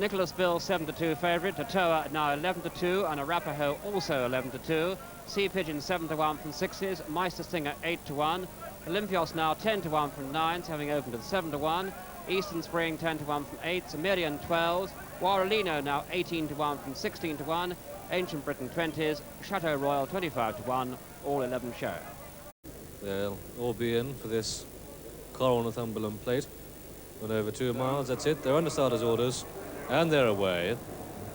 Nicholas Bill 7-2 favourite. Totowah now 11-2, and Arapahoe also 11-2. Sea Pigeon 7-1 from sixes. Meister Singer 8-1. Olympios now 10-1 from nines, having opened at 7-1. Eastern Spring 10-1 from eights. Miriam 12s. Waralino now 18-1 from 16-1. Ancient Britain 20s. Chateau Royal 25-1. All 11 show. They'll all be in for this Coral Northumberland plate. Went over 2 miles, that's it. They're under starters' orders, and they're away.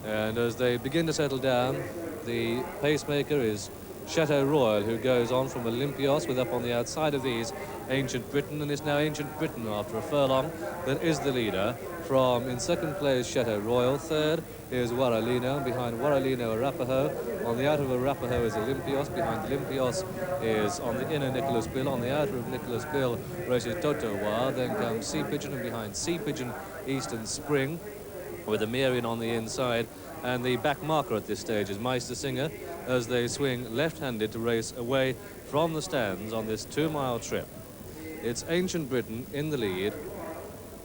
And as they begin to settle down, the pacemaker is Chateau Royal, who goes on from Olympios with up on the outside of these Ancient Britain, and it's now Ancient Britain after a furlong that is the leader. From in second place Chateau Royal, third is Waralino, behind Waralino Arapahoe. On the outer of Arapahoe is Olympios, behind Olympios is on the inner Nicholas Bill, on the outer of Nicholas Bill races Totowah, then comes Sea Pigeon, and behind Sea Pigeon Eastern Spring with a Miriam on the inside. And the back marker at this stage is Meister Singer as they swing left-handed to race away from the stands on this 2-mile trip. It's Ancient Britain in the lead,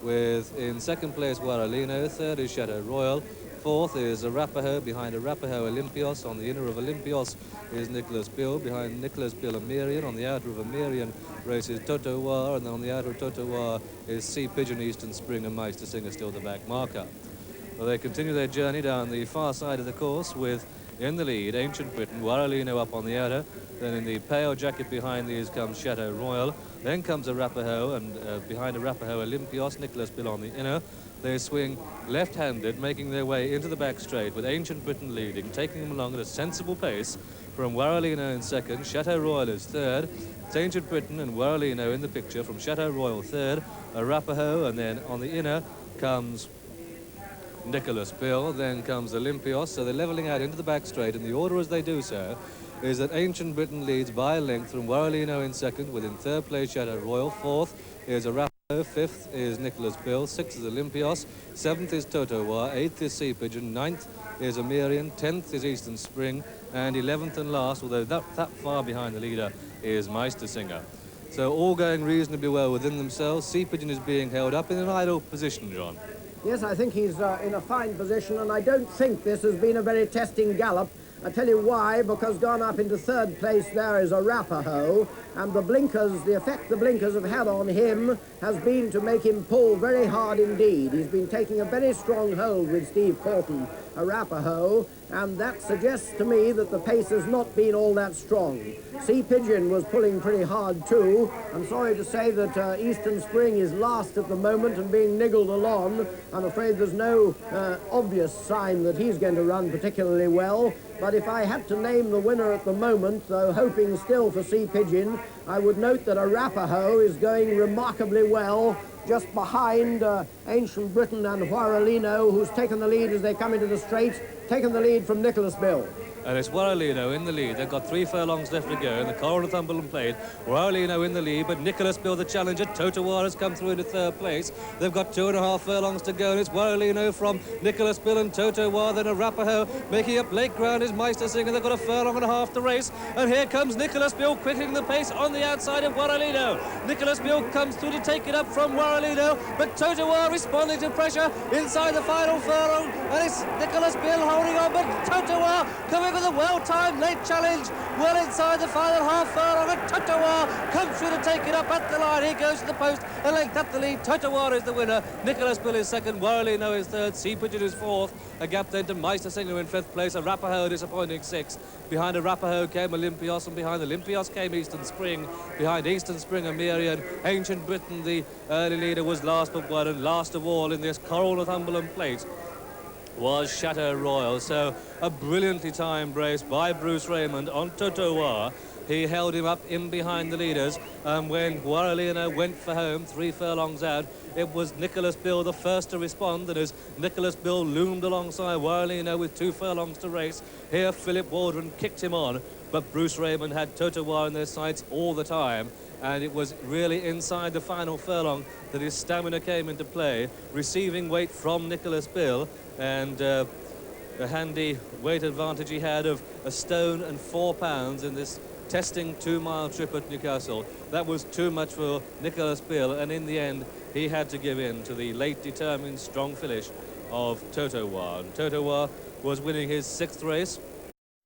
with in second place Waralino, third is Chateau Royal, fourth is Arapahoe, behind Arapahoe Olympios, on the inner of Olympios is Nicholas Bill, behind Nicholas Bill a Miriam, on the outer of a Miriam races Totowah, and then on the outer of Totowah is Sea Pigeon Eastern Spring, and Meister Singer still the back marker. Well, they continue their journey down the far side of the course with, in the lead, Ancient Britain, Waralino up on the outer. Then in the pale jacket behind these comes Chateau Royal. Then comes Arapahoe, and behind Arapahoe Olympios, Nicholas Bill on the inner. They swing left-handed, making their way into the back straight with Ancient Britain leading, taking them along at a sensible pace from Waralino in second. Chateau Royal is third. It's Ancient Britain and Waralino in the picture from Chateau Royal third, Arapahoe, and then on the inner comes Nicholas Bill, then comes Olympios. So they're levelling out into the back straight, and the order as they do so is that Ancient Britain leads by a length from Waralino in second, with in third place Chateau Royal, fourth is Arapahoe, fifth is Nicholas Bill, sixth is Olympios, seventh is Totowah, eighth is Sea Pigeon, ninth is Amirian, 10th is Eastern Spring, and 11th and last, although that far behind the leader, is Meister Singer. So all going reasonably well within themselves. Sea Pigeon is being held up in an idle position, John. Yes, I think he's in a fine position, and I don't think this has been a very testing gallop. I tell you why, because gone up into third place there is Arapahoe, and the blinkers, the effect the blinkers have had on him has been to make him pull very hard indeed. He's been taking a very strong hold with Steve Corton, Arapahoe, and that suggests to me that the pace has not been all that strong. Sea Pigeon was pulling pretty hard too. I'm sorry to say that Eastern Spring is last at the moment and being niggled along. I'm afraid there's no obvious sign that he's going to run particularly well. But if I had to name the winner at the moment, though hoping still for Sea Pigeon, I would note that Arapahoe is going remarkably well, just behind Ancient Britain and Waralino, who's taken the lead as they come into the straight, taken the lead from Nicholas Bill. And it's Waralino in the lead. They've got 3 furlongs left to go in the Coral Northumberland plate. Waralino in the lead, but Nicholas Bill, the challenger. Totowah has come through into third place. They've got 2.5 furlongs to go, and it's Waralino from Nicholas Bill and Totowah. Then Arapahoe making up late ground is Meister Singer. They've got 1.5 furlongs to race, and here comes Nicholas Bill quickening the pace on the outside of Waralino. Nicholas Bill comes through to take it up from Waralino, but Totowah responding to pressure inside the final furlong, and it's Nicholas Bill holding on, but Totowah coming with a well-timed late challenge, well inside the final half furlong, and Totowah comes through to take it up at the line. He goes to the post, a length up the lead. Totowah is the winner. Nicholas Bill is second. Waralino is third. Sea Pigeon is fourth. A gap then to Meister Singer in fifth place. Arapahoe disappointing sixth. Behind Arapahoe came Olympios, and behind Olympios came Eastern Spring. Behind Eastern Spring, Amirian. Ancient Britain, the early leader, was last but one, and last of all in this Coral Northumberland plate was Chateau Royal. So a brilliantly timed race by Bruce Raymond on Totowah. He held him up in behind the leaders, and when Waralino went for home 3 furlongs out, it was Nicholas Bill the first to respond, and as Nicholas Bill loomed alongside Waralino with 2 furlongs to race, here Philip Waldron kicked him on, but Bruce Raymond had Totowah in their sights all the time, and it was really inside the final furlong that his stamina came into play, receiving weight from Nicholas Bill, and the handy weight advantage he had of 1 stone and 4 pounds in this testing 2-mile trip at Newcastle. That was too much for Nicholas Bill, and in the end he had to give in to the late determined strong finish of Totowah. And Totowah was winning his 6th race